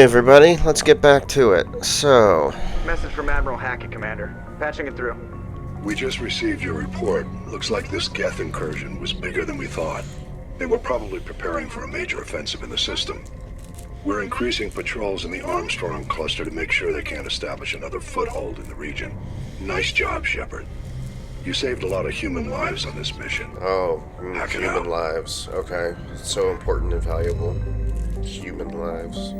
everybody, let's get back to it. So... Message from Admiral Hackett, Commander. Patching it through. We just received your report. Looks like this Geth incursion was bigger than we thought. They were probably preparing for a major offensive in the system. We're increasing patrols in the Armstrong cluster to make sure they can't establish another foothold in the region. Nice job, Shepard. You saved a lot of human lives on this mission. Oh, Hack it human out. lives. Okay. So important and valuable. Human lives.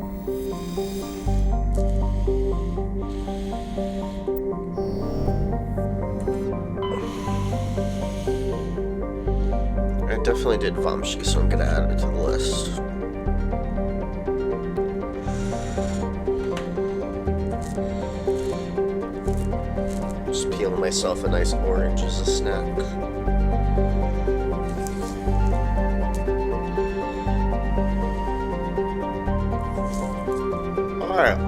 I definitely did Vamshi, so I'm gonna add it to the list. Just peeling myself a nice orange as a snack. Alright.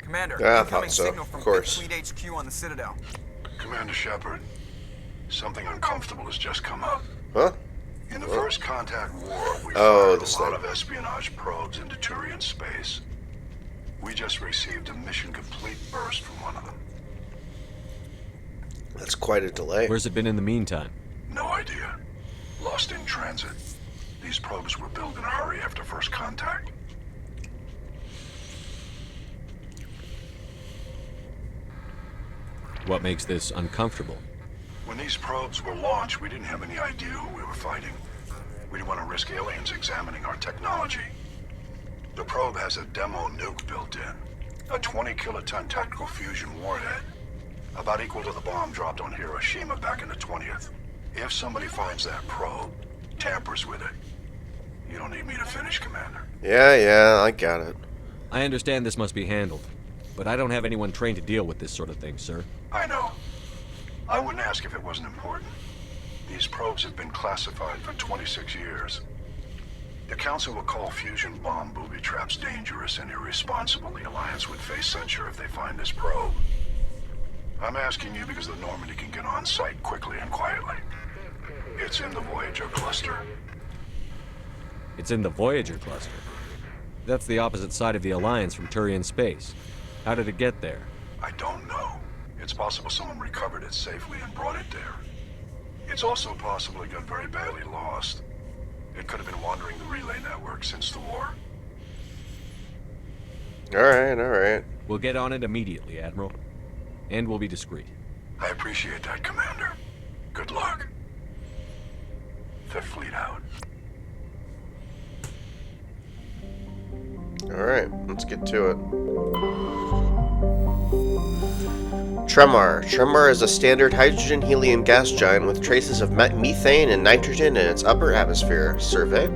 Commander, Yeah, I incoming thought so, signal of from course. Fleet HQ on the Citadel. Commander Shepard, something uncomfortable has just come up. Huh? In the First Contact War, we Oh, fired this a lot thing. of espionage probes into Turian space. We just received a mission-complete burst from one of them. That's quite a delay. Where's it been in the meantime? No idea. Lost in transit. These probes were built in a hurry after First Contact. What makes this uncomfortable? When these probes were launched, we didn't have any idea who we were fighting. We didn't want to risk aliens examining our technology. The probe has a demo nuke built in. A 20-kiloton tactical fusion warhead. About equal to the bomb dropped on Hiroshima back in the 20th. If somebody finds that probe, tampers with it, you don't need me to finish, Commander. Yeah, I got it. I understand this must be handled, but I don't have anyone trained to deal with this sort of thing, sir. I know. I wouldn't ask if it wasn't important. These probes have been classified for 26 years. The Council will call fusion bomb booby traps dangerous and irresponsible. The Alliance would face censure if they find this probe. I'm asking you because the Normandy can get on site quickly and quietly. It's in the Voyager cluster. It's in the Voyager cluster. That's the opposite side of the Alliance from Turian space. How did it get there? I don't know. It's possible someone recovered it safely and brought it there. It's also possible it got very badly lost. It could have been wandering the relay network since the war. Alright. We'll get on it immediately, Admiral. And we'll be discreet. I appreciate that, Commander. Good luck. Fifth Fleet out. Alright, let's get to it. Tremor. Tremor is a standard hydrogen-helium gas giant with traces of methane and nitrogen in its upper atmosphere. Survey.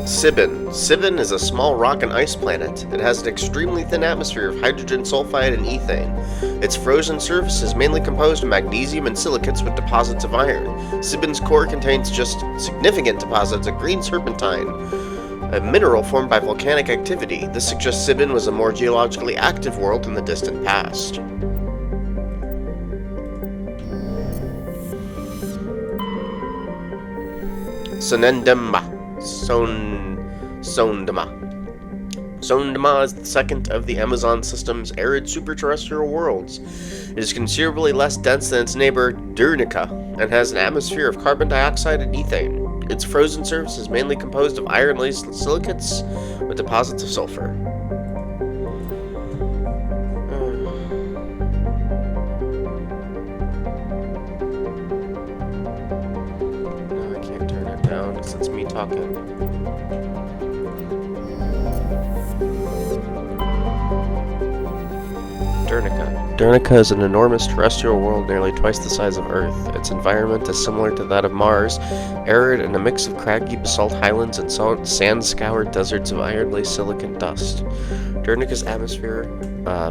Sibin. Sibin is a small rock and ice planet. It has an extremely thin atmosphere of hydrogen sulfide and ethane. Its frozen surface is mainly composed of magnesium and silicates with deposits of iron. Sibin's core contains just significant deposits of green serpentine, a mineral formed by volcanic activity. This suggests Sibin was a more geologically active world in the distant past. Sonendama. Sondama. Sondama is the second of the Amazon system's arid superterrestrial worlds. It is considerably less dense than its neighbor Durnica and has an atmosphere of carbon dioxide and ethane. Its frozen surface is mainly composed of iron-laced silicates with deposits of sulfur. No, I can't turn it down because it's me talking. Dernica is an enormous terrestrial world nearly twice the size of Earth. Its environment is similar to that of Mars, arid and a mix of craggy basalt highlands and sand-scoured deserts of iron-laced silicate dust. Dernica's atmosphere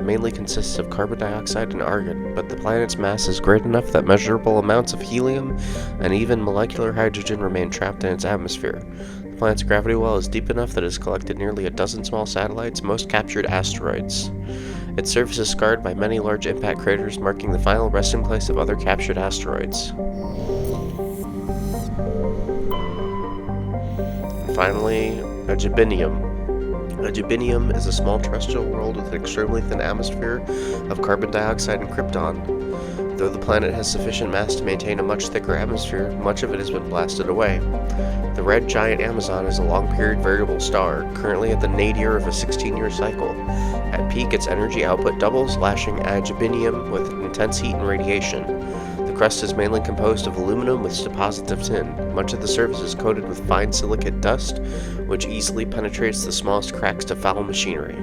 mainly consists of carbon dioxide and argon, but the planet's mass is great enough that measurable amounts of helium and even molecular hydrogen remain trapped in its atmosphere. The planet's gravity well is deep enough that it has collected nearly a dozen small satellites, most captured asteroids. Its surface is scarred by many large impact craters, marking the final resting place of other captured asteroids. And finally, Agibinium. Agibinium is a small terrestrial world with an extremely thin atmosphere of carbon dioxide and krypton. Though the planet has sufficient mass to maintain a much thicker atmosphere, much of it has been blasted away. The red giant Amazon is a long-period variable star, currently at the nadir of a 16-year cycle. At peak, its energy output doubles, lashing Agibinium with intense heat and radiation. The crust is mainly composed of aluminum with deposits of tin. Much of the surface is coated with fine silicate dust, which easily penetrates the smallest cracks to foul machinery.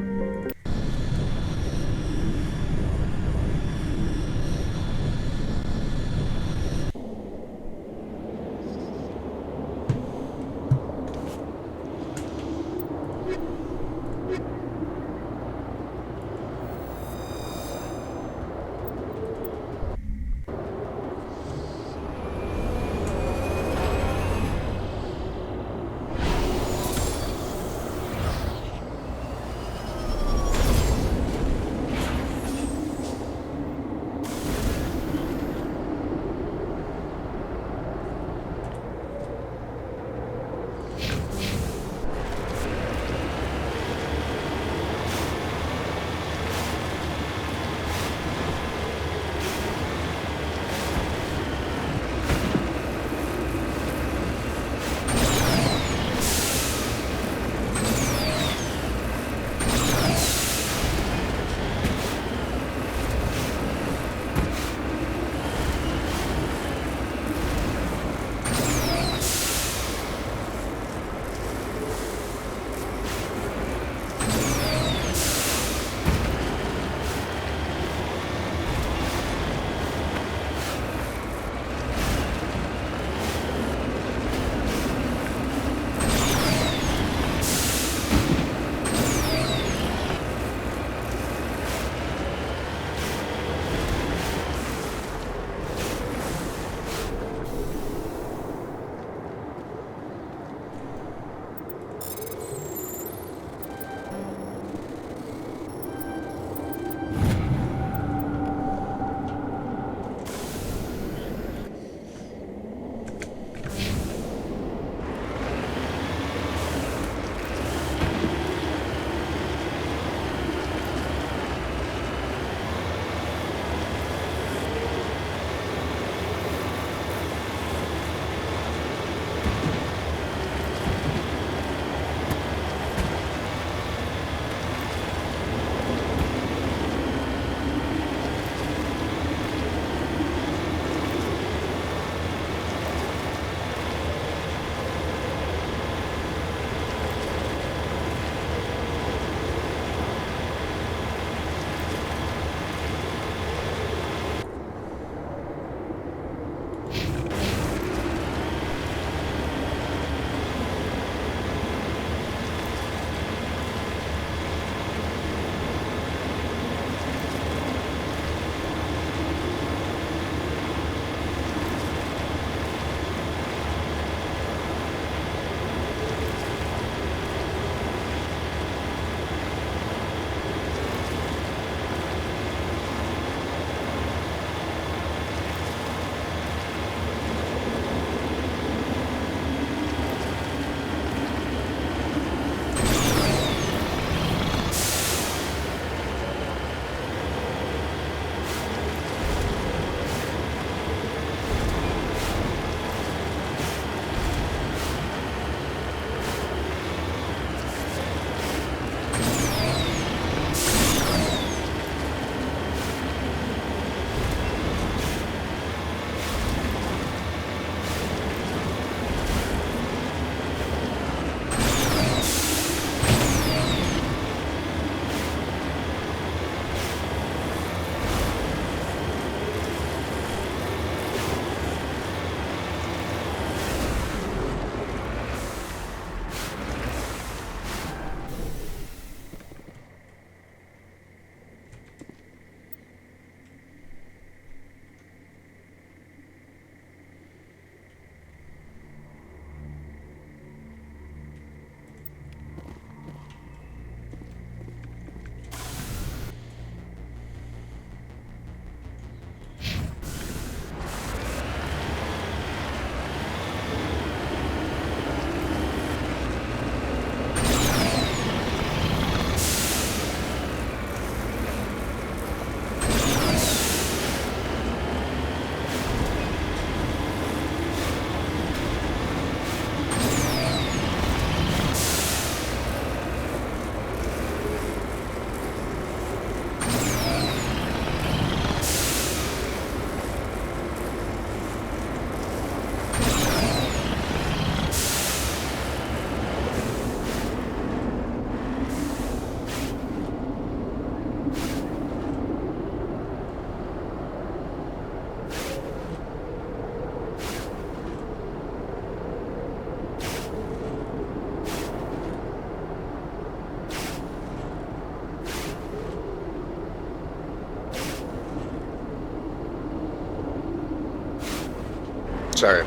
Sorry.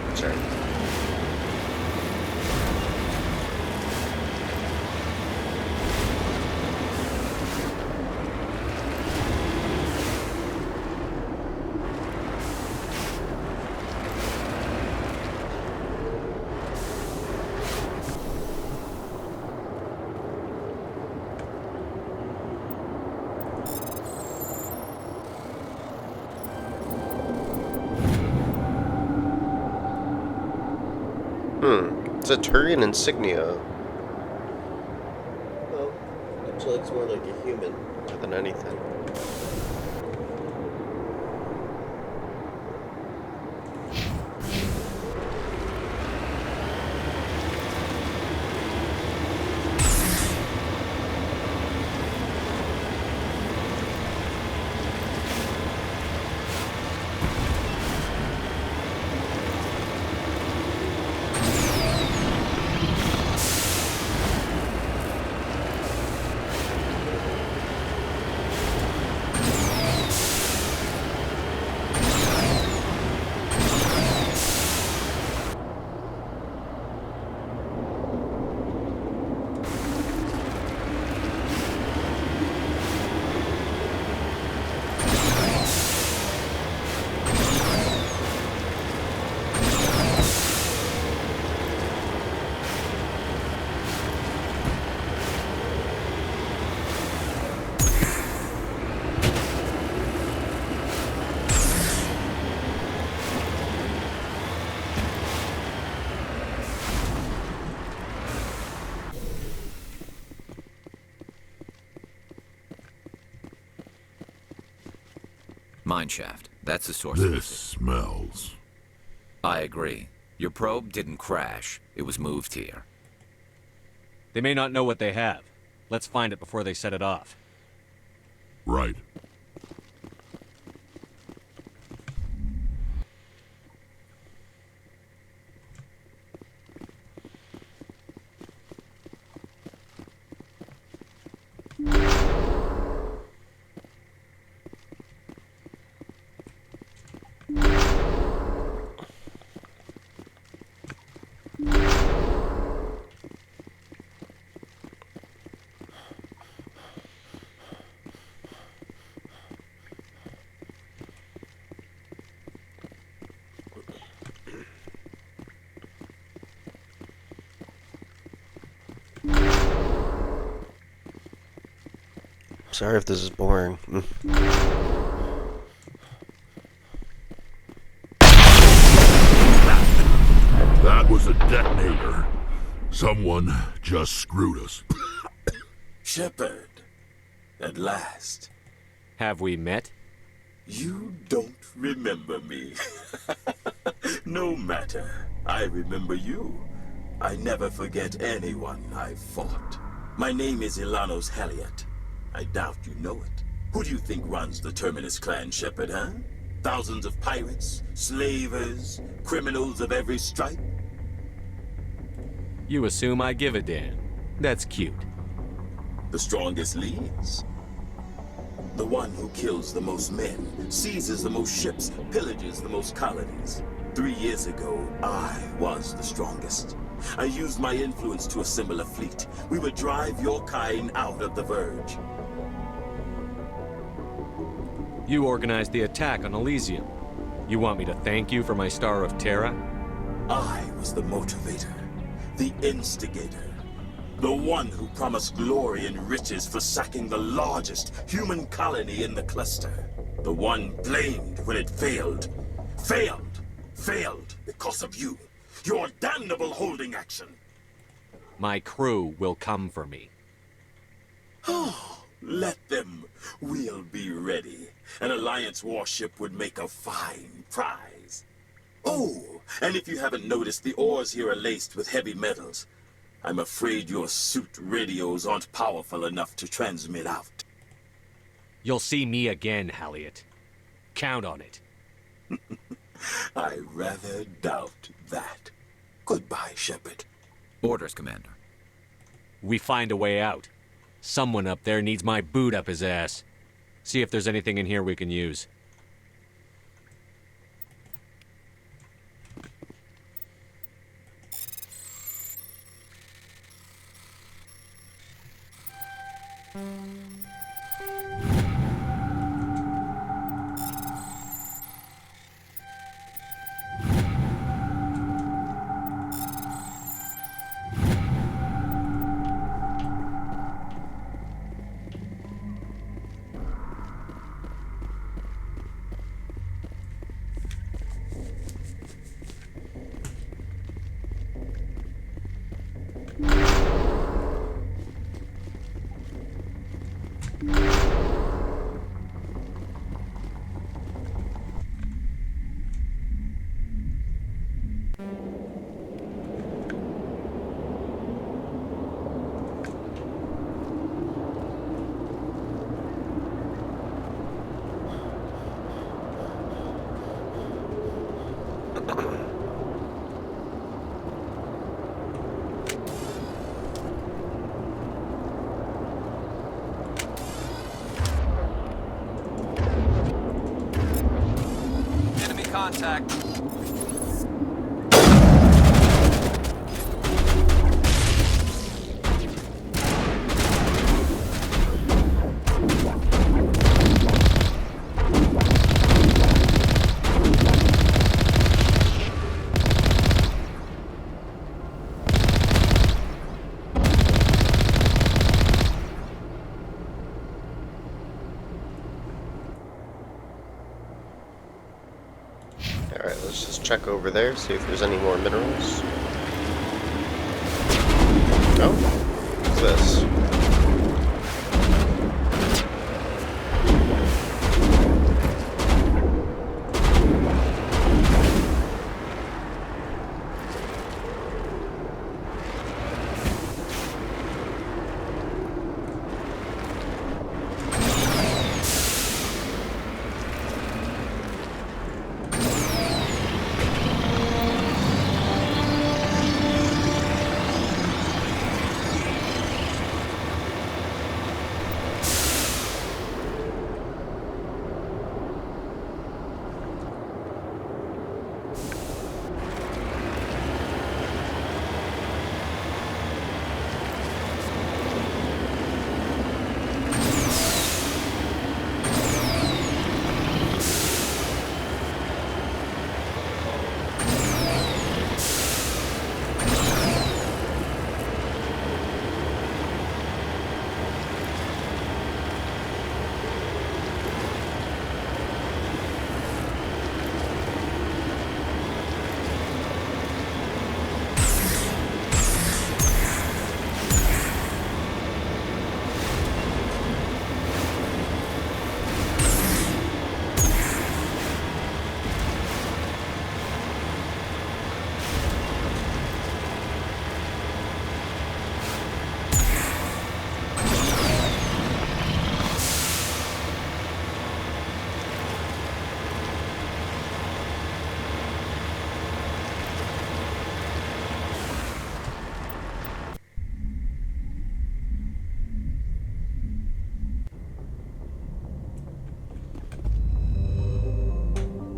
It's a Turian insignia. Well, actually looks more like a human than anything. Mineshaft. That's the source This of this. smells. I agree. Your probe didn't crash. It was moved here. They may not know what they have. Let's find it before they set it off. Right. Sorry if this is boring. That was a detonator. Someone just screwed us. Shepard, at last. Have we met? You don't remember me. No matter. I remember you. I never forget anyone I've fought. My name is Ilanos Haliat. I doubt you know it. Who do you think runs the Terminus clan, Shepard, huh? Thousands of pirates, slavers, criminals of every stripe? You assume I give a damn. That's cute. The strongest leads. The one who kills the most men, seizes the most ships, pillages the most colonies. 3 years ago, I was the strongest. I used my influence to assemble a fleet. We would drive your kind out of the Verge. You organized the attack on Elysium. You want me to thank you for my Star of Terra? I was the motivator, the instigator, the one who promised glory and riches for sacking the largest human colony in the cluster. The one blamed when it failed. Failed because of you. Your damnable holding action. My crew will come for me. Oh, let them. We'll be ready. An Alliance warship would make a fine prize. Oh, and if you haven't noticed, the ores here are laced with heavy metals. I'm afraid your suit radios aren't powerful enough to transmit out. You'll see me again, Haliat. Count on it. I rather doubt that. Goodbye, Shepard. Orders, Commander. We find a way out. Someone up there needs my boot up his ass. See if there's anything in here we can use. Enemy contact. Alright, let's just check over there, see if there's any more minerals. No? What's this?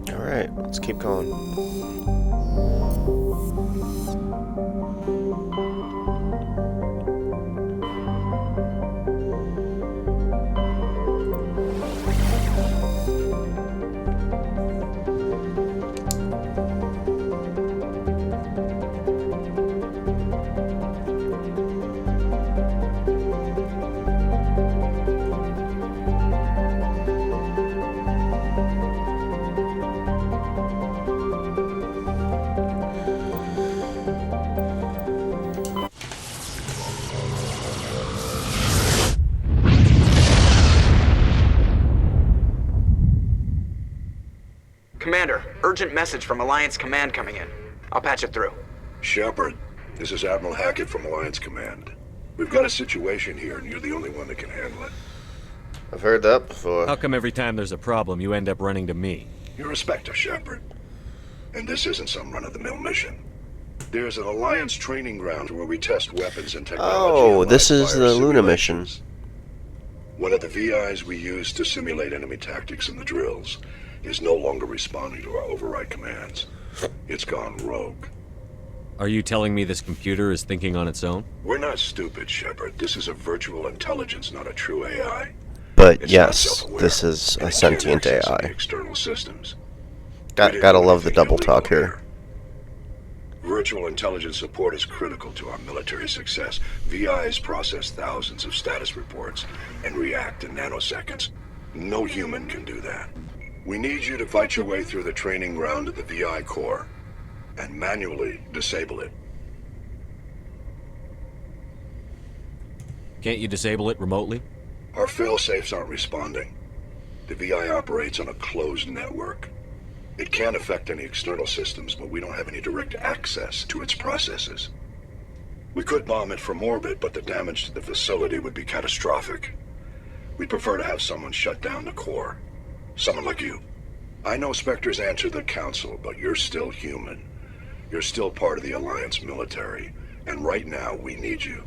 Alright, let's keep going. Commander, urgent message from Alliance Command coming in. I'll patch it through. Shepard, this is Admiral Hackett from Alliance Command. We've got a situation here, and you're the only one that can handle it. I've heard that before. How come every time there's a problem, you end up running to me? You're a Spectre, Shepard. And this isn't some run-of-the-mill mission. There's an Alliance training ground where we test weapons and technology. Oh, this is fire the Luna mission. simulations. One of the VIs we use to simulate enemy tactics in the drills is no longer responding to our override commands. It's gone rogue. Are you telling me this computer is thinking on its own? We're not stupid, Shepard. This is a virtual intelligence, not a true AI. But It's not yes, self-aware, this is and a it can't sentient access any AI. external systems. We Gotta didn't do love the anything double talk illegal here. Virtual intelligence support is critical to our military success. VIs process thousands of status reports and react in nanoseconds. No human can do that. We need you to fight your way through the training ground of the VI core and manually disable it. Can't you disable it remotely? Our failsafes aren't responding. The VI operates on a closed network. It can affect any external systems, but we don't have any direct access to its processes. We could bomb it from orbit, but the damage to the facility would be catastrophic. We'd prefer to have someone shut down the core. Someone like you. I know Spectres answer the Council, but you're still human. You're still part of the Alliance military, and right now we need you.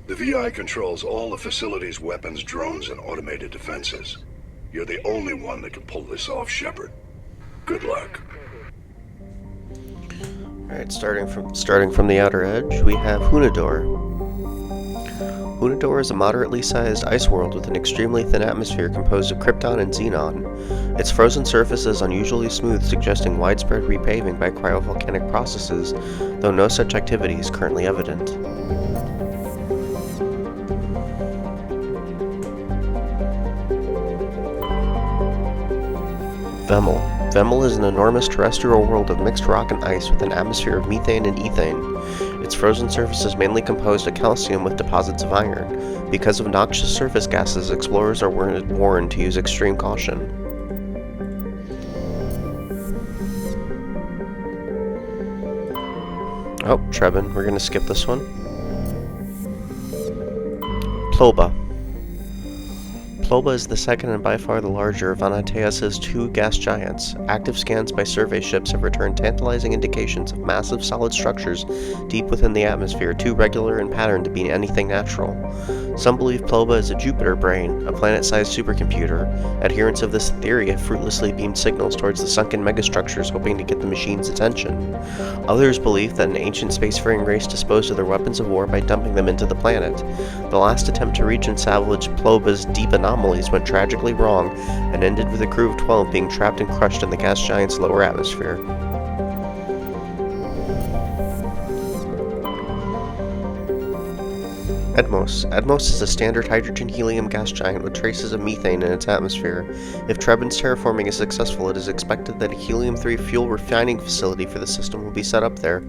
The VI controls all the facility's weapons, drones, and automated defenses. You're the only one that can pull this off, Shepard. Good luck. Alright, starting from the outer edge, we have Hunador. Hunador is a moderately sized ice world with an extremely thin atmosphere composed of krypton and xenon. Its frozen surface is unusually smooth, suggesting widespread repaving by cryovolcanic processes, though no such activity is currently evident. Vemel. Vemel is an enormous terrestrial world of mixed rock and ice with an atmosphere of methane and ethane. Its frozen surface is mainly composed of calcium with deposits of iron. Because of noxious surface gases, explorers are warned to use extreme caution. Oh, Trebin, we're gonna skip this one. Ploba. Ploba is the second and by far the larger of Anateus' two gas giants. Active scans by survey ships have returned tantalizing indications of massive solid structures deep within the atmosphere, too regular in pattern to be anything natural. Some believe Ploba is a Jupiter brain, a planet-sized supercomputer. Adherents of this theory have fruitlessly beamed signals towards the sunken megastructures, hoping to get the machine's attention. Others believe that an ancient spacefaring race disposed of their weapons of war by dumping them into the planet. The last attempt to reach and salvage Ploba's deep anomalies went tragically wrong and ended with a crew of 12 being trapped and crushed in the gas giant's lower atmosphere. Edmos. Edmos is a standard hydrogen-helium gas giant with traces of methane in its atmosphere. If Trebin's terraforming is successful, it is expected that a helium-3 fuel refining facility for the system will be set up there.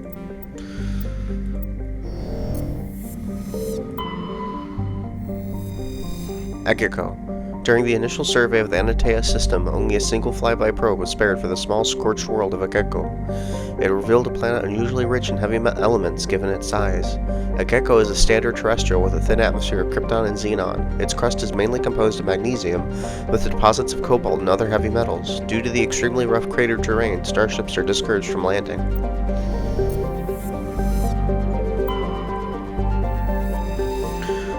Egeko. During the initial survey of the Anatea system, only a single flyby probe was spared for the small scorched world of Egeko. It revealed a planet unusually rich in heavy elements given its size. Egeko is a standard terrestrial with a thin atmosphere of krypton and xenon. Its crust is mainly composed of magnesium, with deposits of cobalt and other heavy metals. Due to the extremely rough crater terrain, starships are discouraged from landing.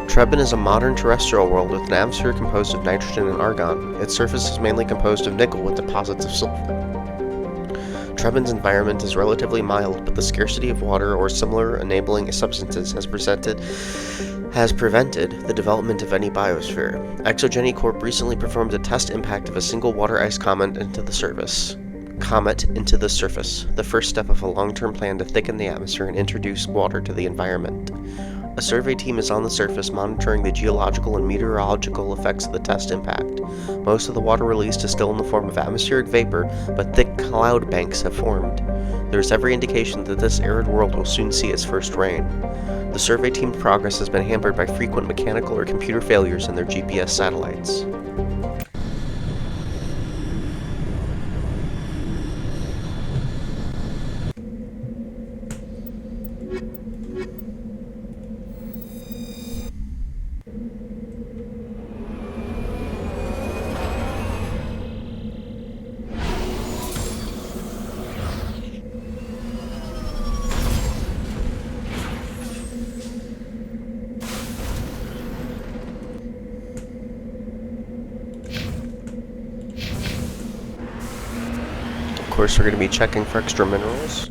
Trebin is a modern terrestrial world with an atmosphere composed of nitrogen and argon. Its surface is mainly composed of nickel with deposits of sulfur. Trebin's environment is relatively mild, but the scarcity of water or similar enabling substances has prevented the development of any biosphere. Exogeny Corp recently performed a test impact of a single water ice comet into the surface, the first step of a long-term plan to thicken the atmosphere and introduce water to the environment. A survey team is on the surface monitoring the geological and meteorological effects of the test impact. Most of the water released is still in the form of atmospheric vapor, but thick cloud banks have formed. There is every indication that this arid world will soon see its first rain. The survey team's progress has been hampered by frequent mechanical or computer failures in their GPS satellites. Of course, we're going to be checking for extra minerals.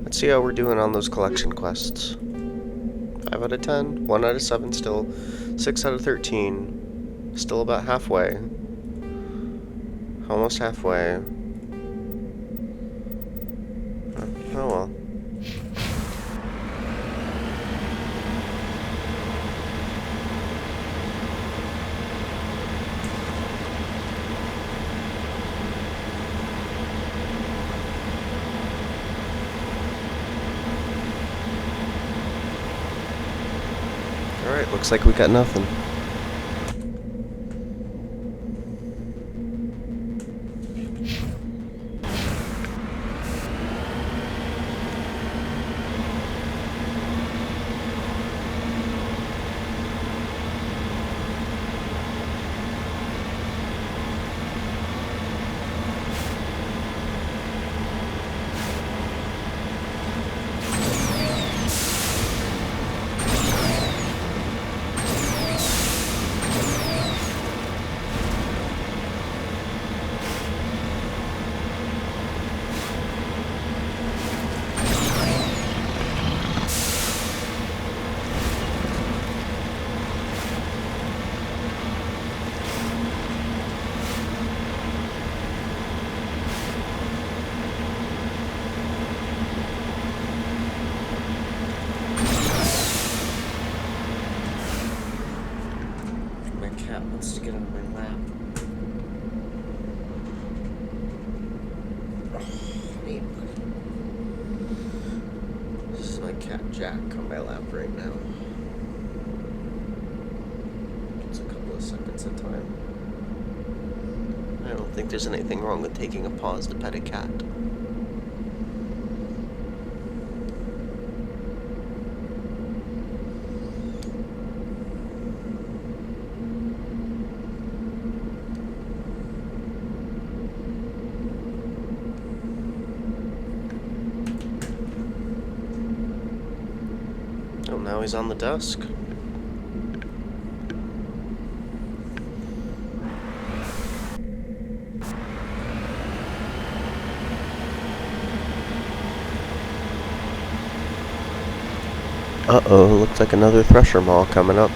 Let's see how we're doing on those collection quests. 5 out of 10, 1 out of 7 still, 6 out of 13, still about halfway. Almost halfway. Oh well. Alright, looks like we got nothing. Wants to get on my lap. Oh, hey, buddy. This is my cat Jack on my lap right now. It's a couple of seconds at a time. I don't think there's anything wrong with taking a pause to pet a cat. Now he's on the desk. Uh-oh, looks like another Thresher Maw coming up.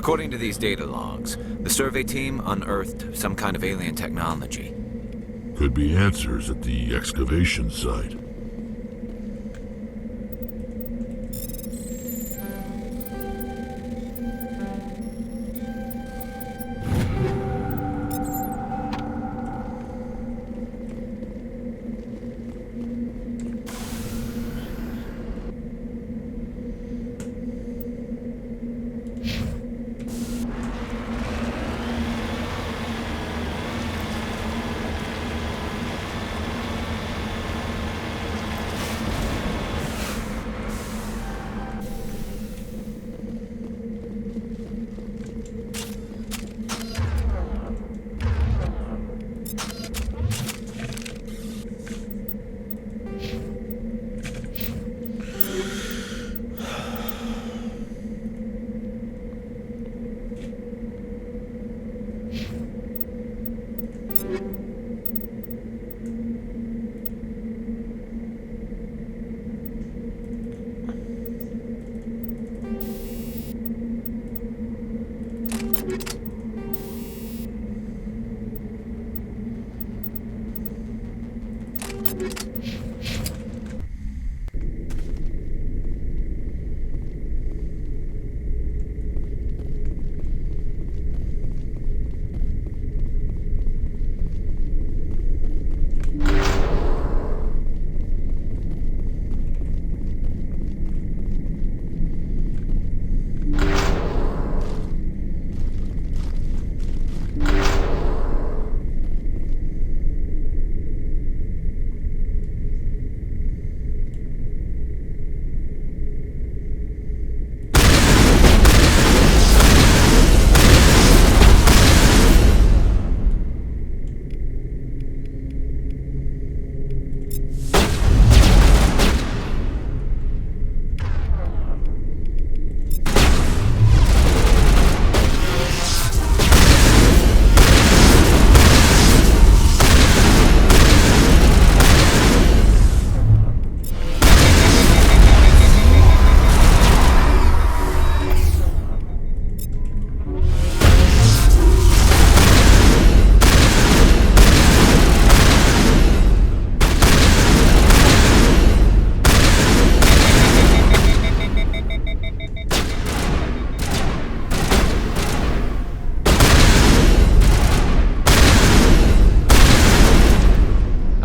According to these data logs, the survey team unearthed some kind of alien technology. Could be answers at the excavation site.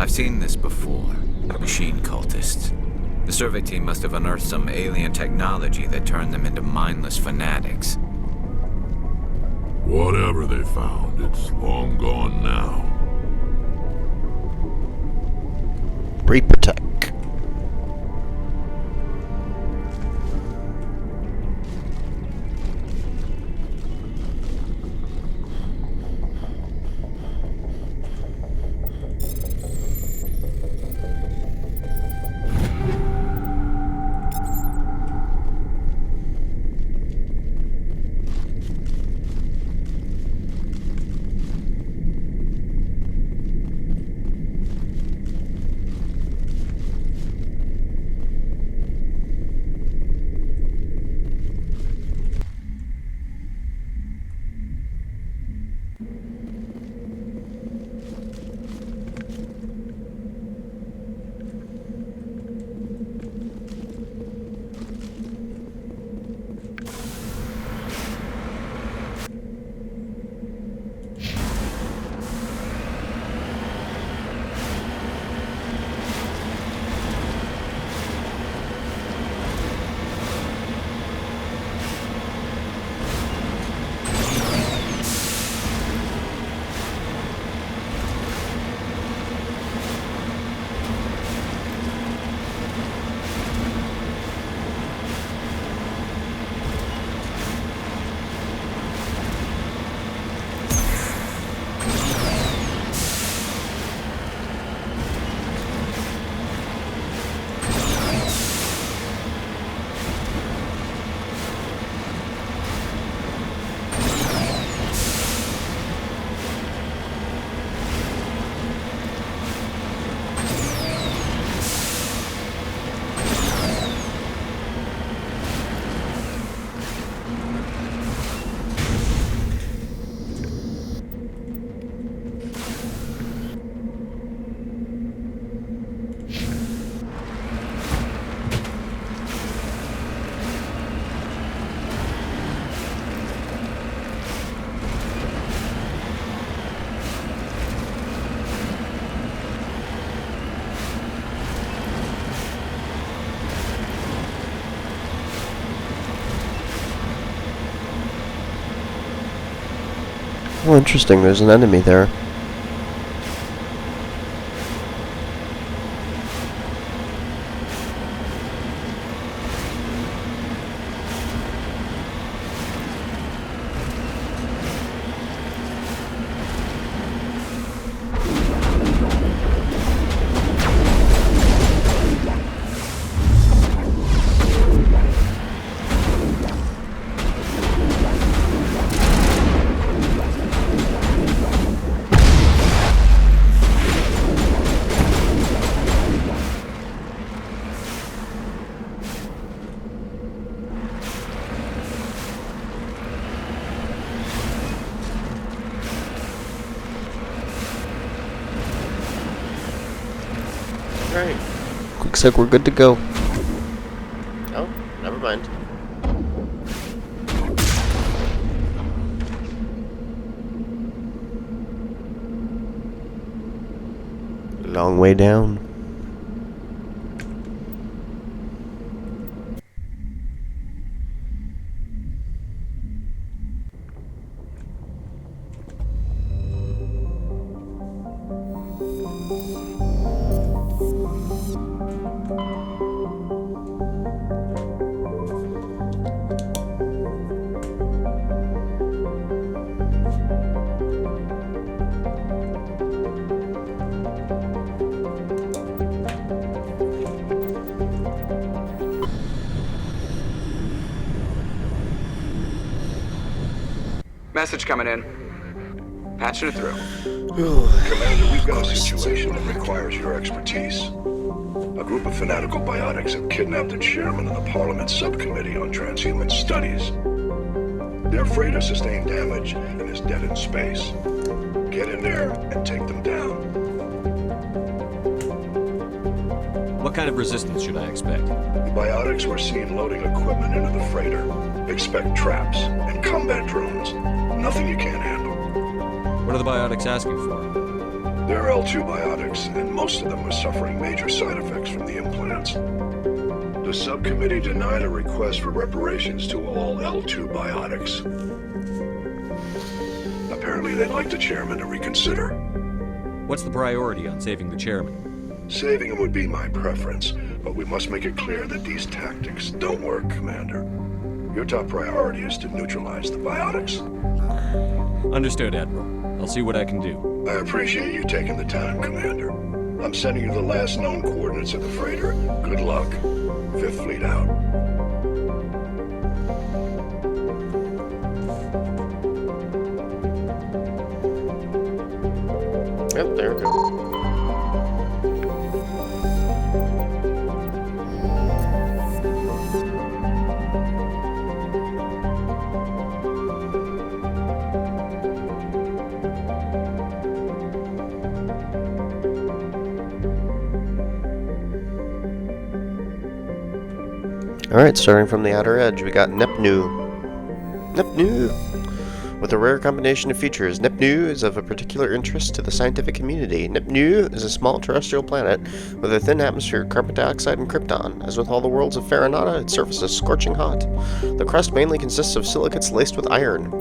I've seen this before. Machine cultists. The survey team must have unearthed some alien technology that turned them into mindless fanatics. Whatever they found, it's long gone now. Reaper Tech. Oh, interesting. There's an enemy there. Alright. Looks like we're good to go. Oh, never mind. Long way down. Message coming in. Patching it through. Commander, we've got a situation that requires your expertise. A group of fanatical biotics have kidnapped the chairman of the Parliament Subcommittee on Transhuman Studies. Their freighter sustained damage and is dead in space. Get in there and take them down. What kind of resistance should I expect? The biotics were seen loading equipment into the freighter. Expect traps and combat drones. Nothing you can't handle. What are the biotics asking for? They're L2 biotics, and most of them are suffering major side effects from the implants. The subcommittee denied a request for reparations to all L2 biotics. Apparently they'd like the chairman to reconsider. What's the priority on saving the chairman? Saving him would be my preference, but we must make it clear that these tactics don't work, Commander. Your top priority is to neutralize the biotics. Understood, Admiral. I'll see what I can do. I appreciate you taking the time, Commander. I'm sending you the last known coordinates of the freighter. Good luck. Fifth Fleet out. Yep, there we go. Alright, starting from the outer edge, we got Nepnu. With a rare combination of features, Nepnu is of a particular interest to the scientific community. Nepnu is a small terrestrial planet with a thin atmosphere of carbon dioxide and krypton. As with all the worlds of Farinata, its surface is scorching hot. The crust mainly consists of silicates laced with iron.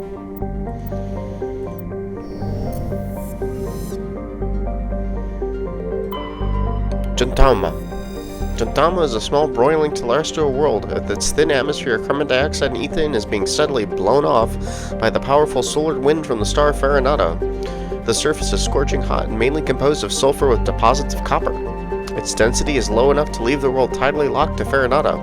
Juntama is a small broiling terrestrial world with its thin atmosphere of carbon dioxide and ethane is being steadily blown off by the powerful solar wind from the star Farinata. The surface is scorching hot and mainly composed of sulfur with deposits of copper. Its density is low enough to leave the world tidally locked to Farinata.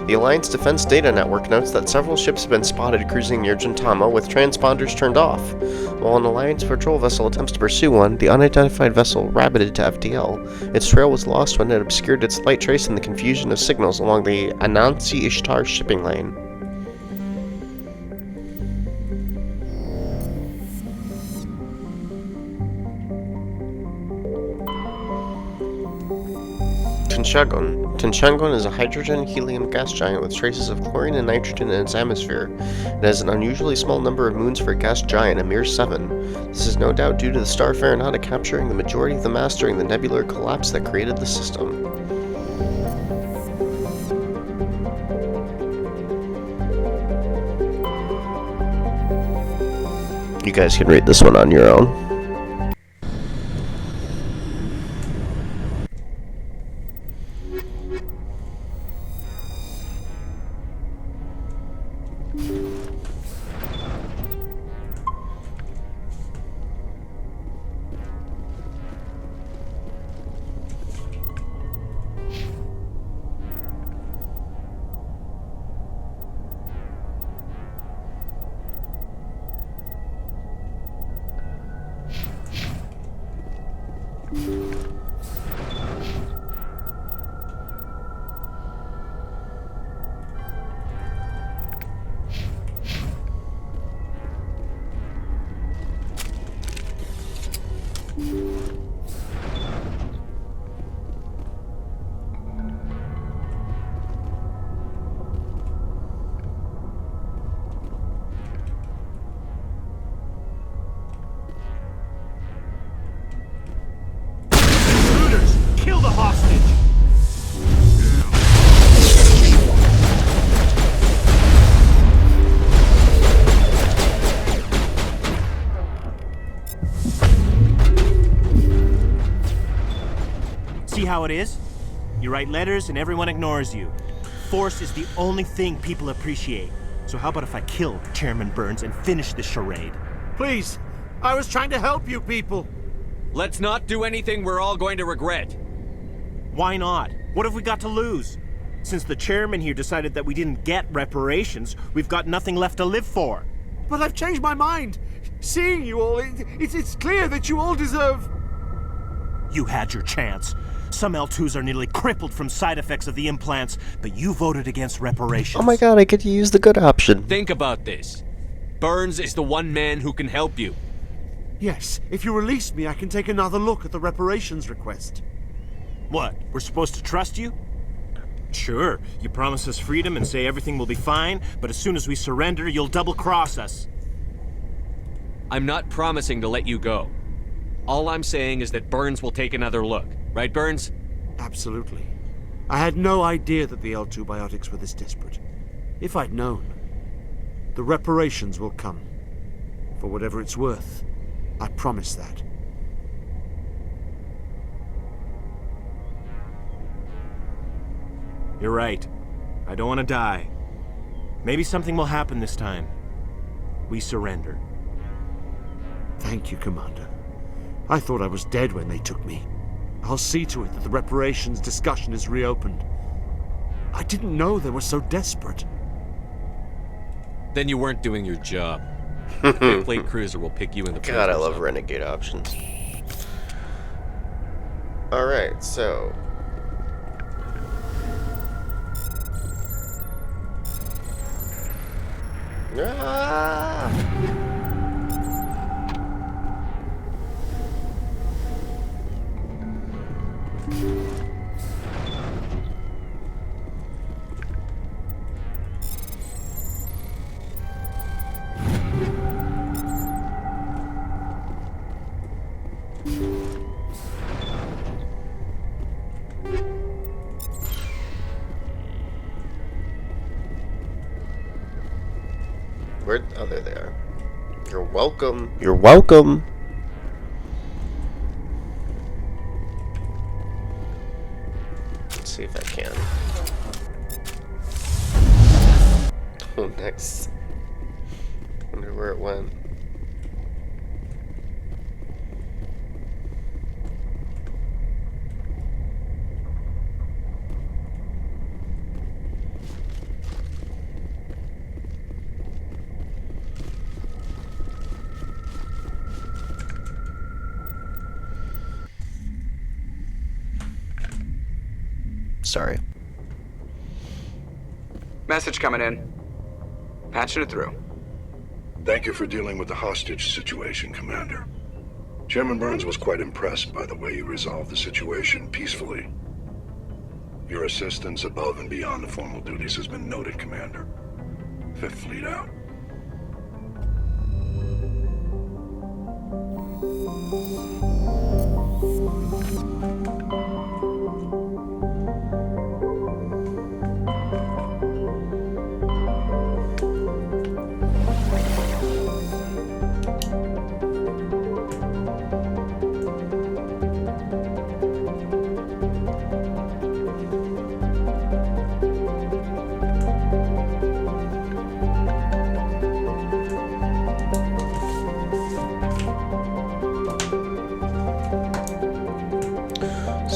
The Alliance Defense Data Network notes that several ships have been spotted cruising near Juntama with transponders turned off. While an Alliance patrol vessel attempts to pursue one, the unidentified vessel rabbited to FTL. Its trail was lost when it obscured its light trace in the confusion of signals along the Anansi Ishtar shipping lane. Tenshangon is a hydrogen-helium gas giant with traces of chlorine and nitrogen in its atmosphere. It has an unusually small number of moons for a gas giant, a mere 7. This is no doubt due to the star Farinata capturing the majority of the mass during the nebular collapse that created the system. You guys can read this one on your own. Kill the hostage! See how it is? You write letters and everyone ignores you. Force is the only thing people appreciate. So how about if I kill Chairman Burns and finish this charade? Please, I was trying to help you people. Let's not do anything we're all going to regret. Why not? What have we got to lose? Since the chairman here decided that we didn't get reparations, we've got nothing left to live for. But I've changed my mind. Seeing you all, it's clear that you all deserve... You had your chance. Some L2s are nearly crippled from side effects of the implants, but you voted against reparations. Oh my god, I get to use the good option. Think about this. Burns is the one man who can help you. Yes, if you release me, I can take another look at the reparations request. What? We're supposed to trust you? Sure, you promise us freedom and say everything will be fine, but as soon as we surrender, you'll double-cross us. I'm not promising to let you go. All I'm saying is that Burns will take another look. Right, Burns? Absolutely. I had no idea that the L2 biotics were this desperate. If I'd known, the reparations will come. For whatever it's worth, I promise that. You're right. I don't want to die. Maybe something will happen this time. We surrender. Thank you, Commander. I thought I was dead when they took me. I'll see to it that the reparations discussion is reopened. I didn't know they were so desperate. Then you weren't doing your job. The big plate cruiser will pick you in the God, I prisoner love cell. renegade options. Alright, so... Ah! Where? Oh, there they are. You're welcome. You're welcome. Let's see if I can. Oh, nice. Wonder where it went. Sorry. Message coming in. Patching it through. Thank you for dealing with the hostage situation, Commander. Chairman Burns was quite impressed by the way you resolved the situation peacefully. Your assistance above and beyond the formal duties has been noted, Commander. Fifth Fleet out.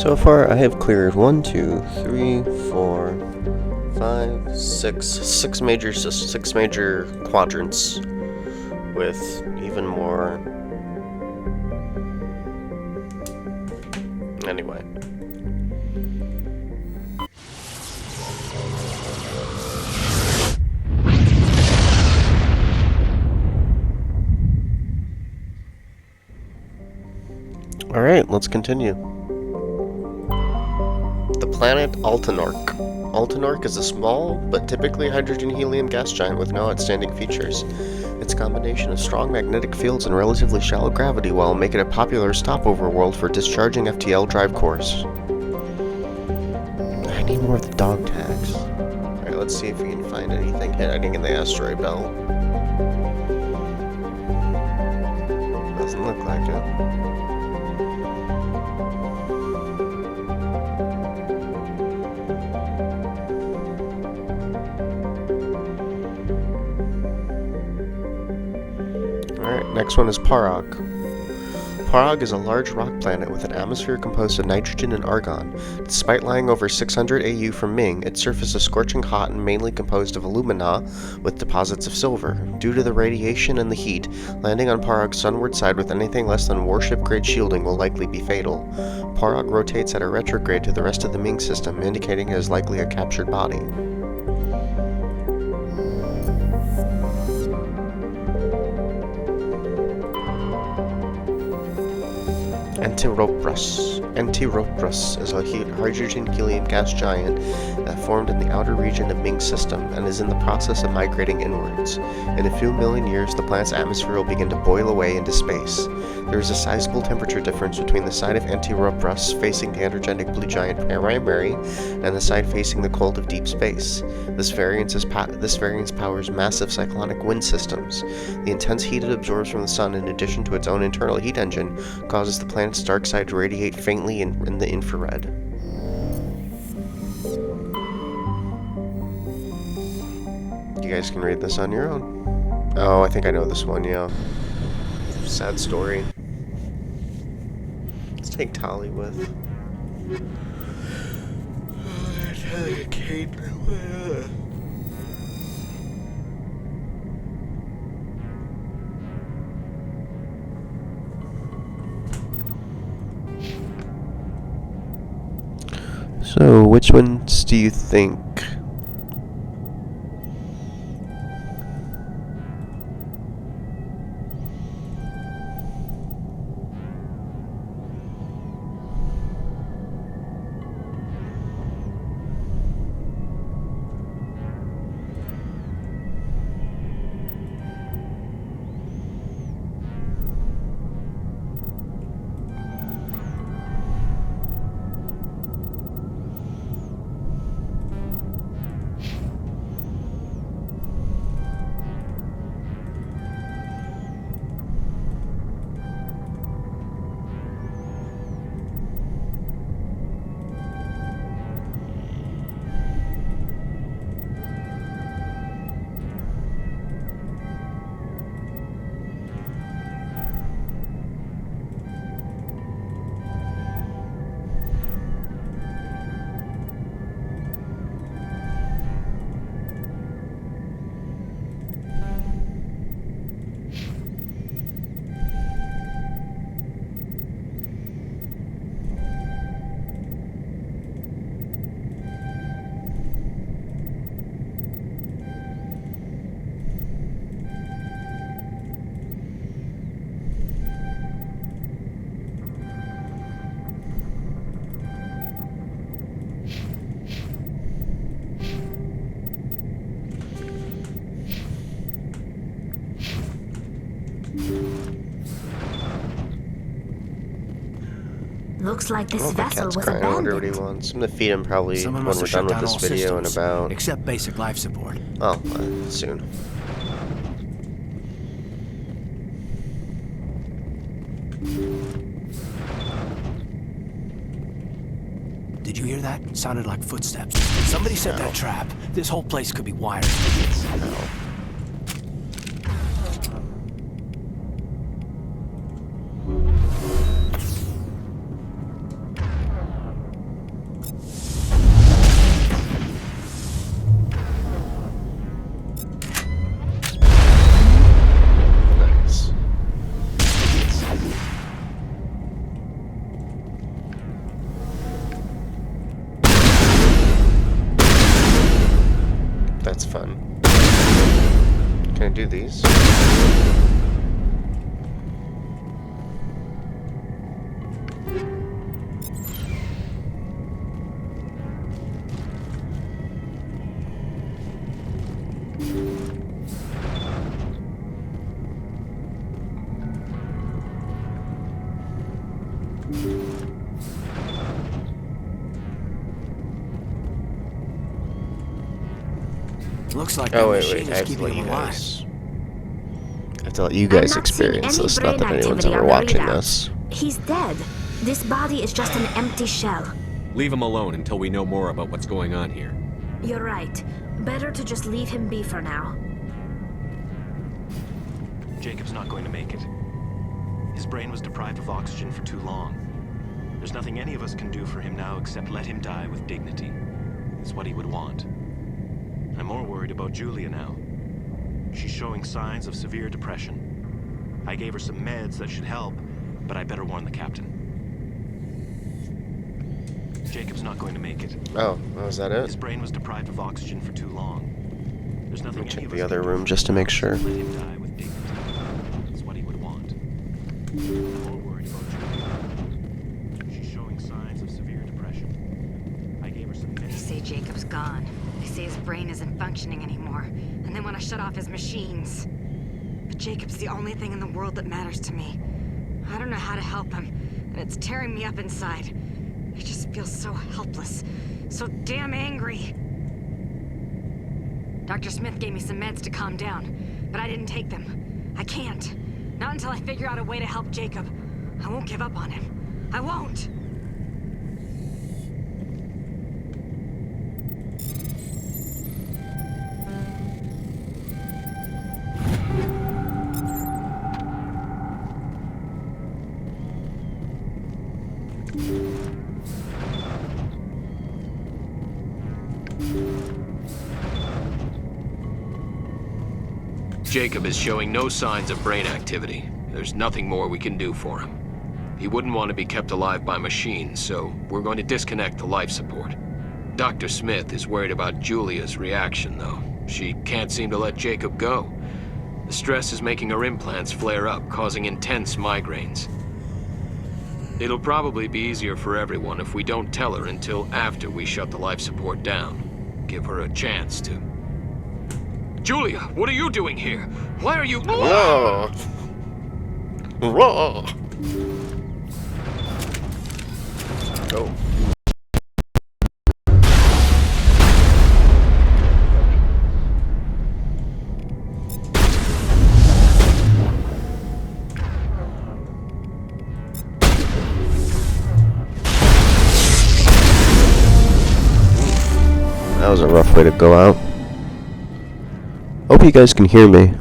So far, I have cleared 1, 2, 3, 4, 5, 6 major quadrants, with even more. Anyway. Alright, let's continue. The planet Altanork. Altanork is a small, but typically hydrogen-helium gas giant with no outstanding features. Its combination of strong magnetic fields and relatively shallow gravity will make it a popular stopover world for discharging FTL drive cores. I need more of the dog tags. Alright, let's see if we can find anything hiding in the asteroid belt. Doesn't look like it. Next one is Parag. Parag is a large rock planet with an atmosphere composed of nitrogen and argon. Despite lying over 600 AU from Ming, its surface is scorching hot and mainly composed of alumina with deposits of silver. Due to the radiation and the heat, landing on Parag's sunward side with anything less than warship-grade shielding will likely be fatal. Parag rotates at a retrograde to the rest of the Ming system, indicating it is likely a captured body. Antiropus. Antiropus is a hydrogen-helium gas giant that formed in the outer region of Ming's system and is in the process of migrating inwards. In a few million years, the planet's atmosphere will begin to boil away into space. There is a sizable temperature difference between the side of Antiropus facing the energetic blue giant primary and the side facing the cold of deep space. This variance powers massive cyclonic wind systems. The intense heat it absorbs from the sun, in addition to its own internal heat engine, causes the planet's dark side to radiate faintly in the infrared. You guys can read this on your own. Oh, I think I know this one, yeah. Sad story. Let's take Tali with. So, which ones do you think? Looks like this Oh, my vessel cat's was crying. I wonder what he abandoned. wants. I'm gonna feed him probably Someone when must we're have shut done with down this all video in systems, about. except basic life support. Oh, soon. Did you hear that? Sounded like footsteps. Somebody set that trap. This whole place could be wired. No. fun. Can I do these? Looks like Oh, the wait, machine I is have to keeping let him you alive. guys... I have to let you guys I'm not seeing experience any this, not that brain anyone's activity ever on the watching readout. this. He's dead. This body is just an empty shell. Leave him alone until we know more about what's going on here. You're right. Better to just leave him be for now. Jacob's not going to make it. His brain was deprived of oxygen for too long. There's nothing any of us can do for him now except let him die with dignity. It's what he would want. I'm more worried about Julia now. She's showing signs of severe depression. I gave her some meds that should help, but I better warn the captain. Jacob's not going to make it. Oh, was that it? His brain was deprived of oxygen for too long. There's nothing Check any of the us other can do room for just to him make now sure. except let him die with dignity. It's what he would want. I'm more worried about Julia. She's showing signs of severe depression. I gave her some They meds. say Jacob's gone. They say his brain isn't functioning anymore. And they want to shut off his machines. But Jacob's the only thing in the world that matters to me. I don't know how to help him, and it's tearing me up inside. I just feel so helpless, so damn angry. Dr. Smith gave me some meds to calm down, but I didn't take them. I can't. Not until I figure out a way to help Jacob. I won't give up on him. I won't! Jacob is showing no signs of brain activity. There's nothing more we can do for him. He wouldn't want to be kept alive by machines, so we're going to disconnect the life support. Dr. Smith is worried about Julia's reaction, though. She can't seem to let Jacob go. The stress is making her implants flare up, causing intense migraines. It'll probably be easier for everyone if we don't tell her until after we shut the life support down. Give her a chance to... Julia, what are you doing here? Why are you... Whoa! Whoa! Oh. That was a rough way to go out. Hope you guys can hear me.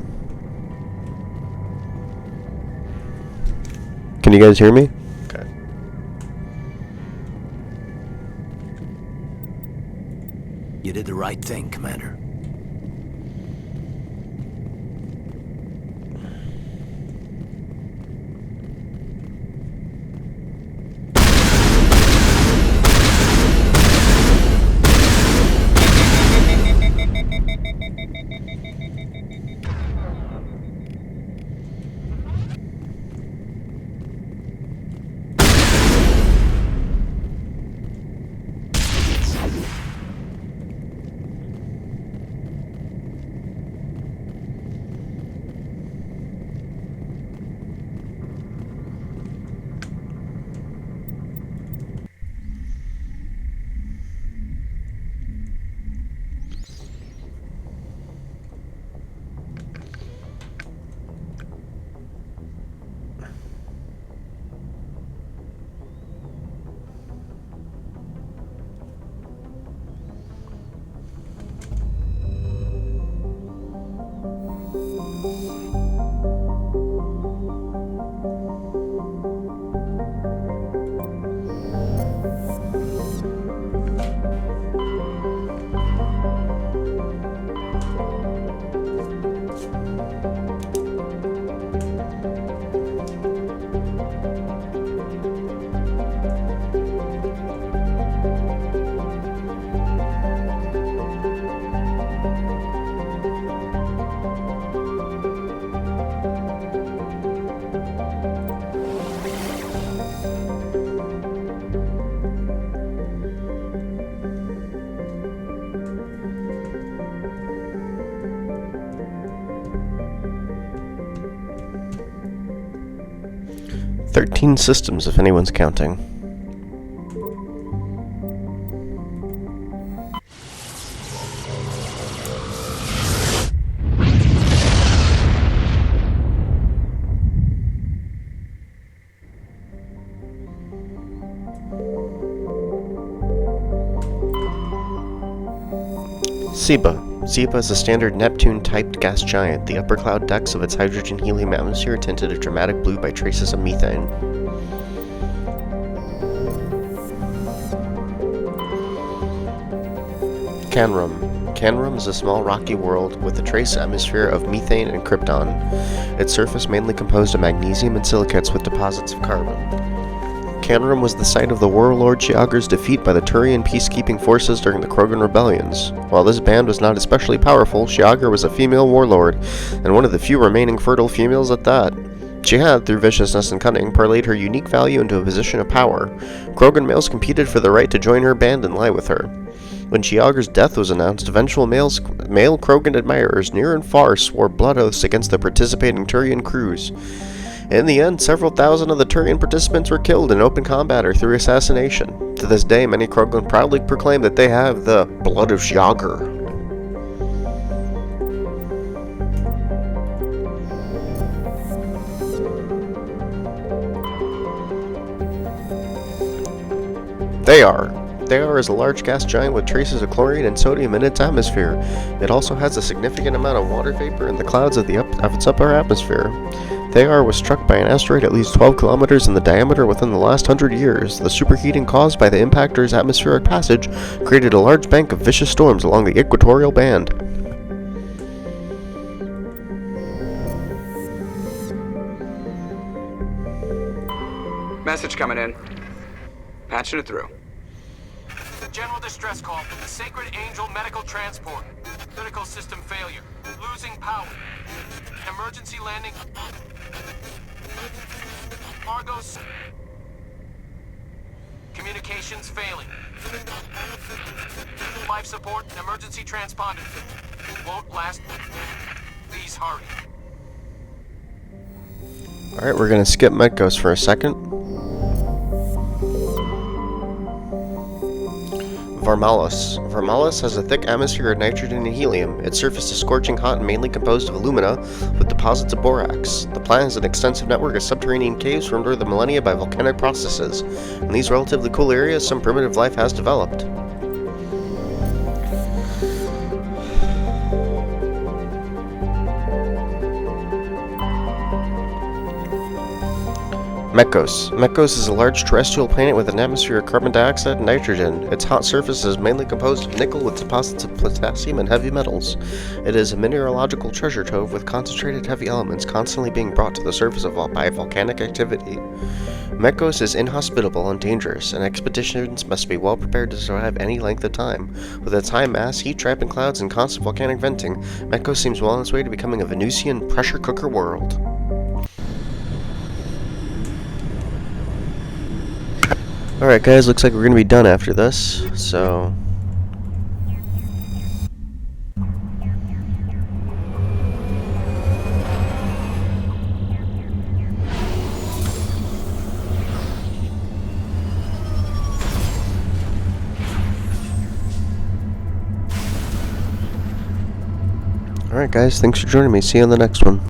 Can you guys hear me? Okay. You did the right thing, Commander. 13 systems, if anyone's counting. Zeba. Zeba is a standard Neptune-typed gas giant. The upper cloud decks of its hydrogen-helium atmosphere tinted a dramatic blue by traces of methane. Canrum. Canrum is a small rocky world with a trace atmosphere of methane and krypton. Its surface mainly composed of magnesium and silicates with deposits of carbon. Canrum was the site of the warlord Shiagar's defeat by the Turian peacekeeping forces during the Krogan rebellions. While this band was not especially powerful, Shiagar was a female warlord, and one of the few remaining fertile females at that. She had, through viciousness and cunning, parlayed her unique value into a position of power. Krogan males competed for the right to join her band and lie with her. When Shiagar's death was announced, eventual male Krogan admirers near and far swore blood oaths against the participating Turian crews. In the end, several thousand of the Turian participants were killed in open combat or through assassination. To this day, many Krogan proudly proclaim that they have the blood of Shiagar. Thayar is a large gas giant with traces of chlorine and sodium in its atmosphere. It also has a significant amount of water vapor in the clouds of its upper atmosphere. Thayar was struck by an asteroid at least 12 kilometers in the diameter within the last 100 years. The superheating caused by the impactor's atmospheric passage created a large bank of vicious storms along the equatorial band. Message coming in. Patching it through. General distress call from the Sacred Angel Medical Transport. Critical system failure. Losing power. Emergency landing. Argos. Communications failing. Life support and emergency transponder. Won't last. Please hurry. Alright, we're gonna skip Medcos for a second. Varmalis. Varmalis has a thick atmosphere of nitrogen and helium. Its surface is scorching hot and mainly composed of alumina with deposits of borax. The planet has an extensive network of subterranean caves formed over the millennia by volcanic processes. In these relatively cool areas, some primitive life has developed. Mekos. Mekos is a large terrestrial planet with an atmosphere of carbon dioxide and nitrogen. Its hot surface is mainly composed of nickel with deposits of potassium and heavy metals. It is a mineralogical treasure trove with concentrated heavy elements constantly being brought to the surface by volcanic activity. Mekos is inhospitable and dangerous, and expeditions must be well prepared to survive any length of time. With its high mass, heat-trapping clouds, and constant volcanic venting, Mekos seems well on its way to becoming a Venusian pressure cooker world. Alright guys, looks like we're gonna be done after this, so... Alright guys, thanks for joining me. See you on the next one.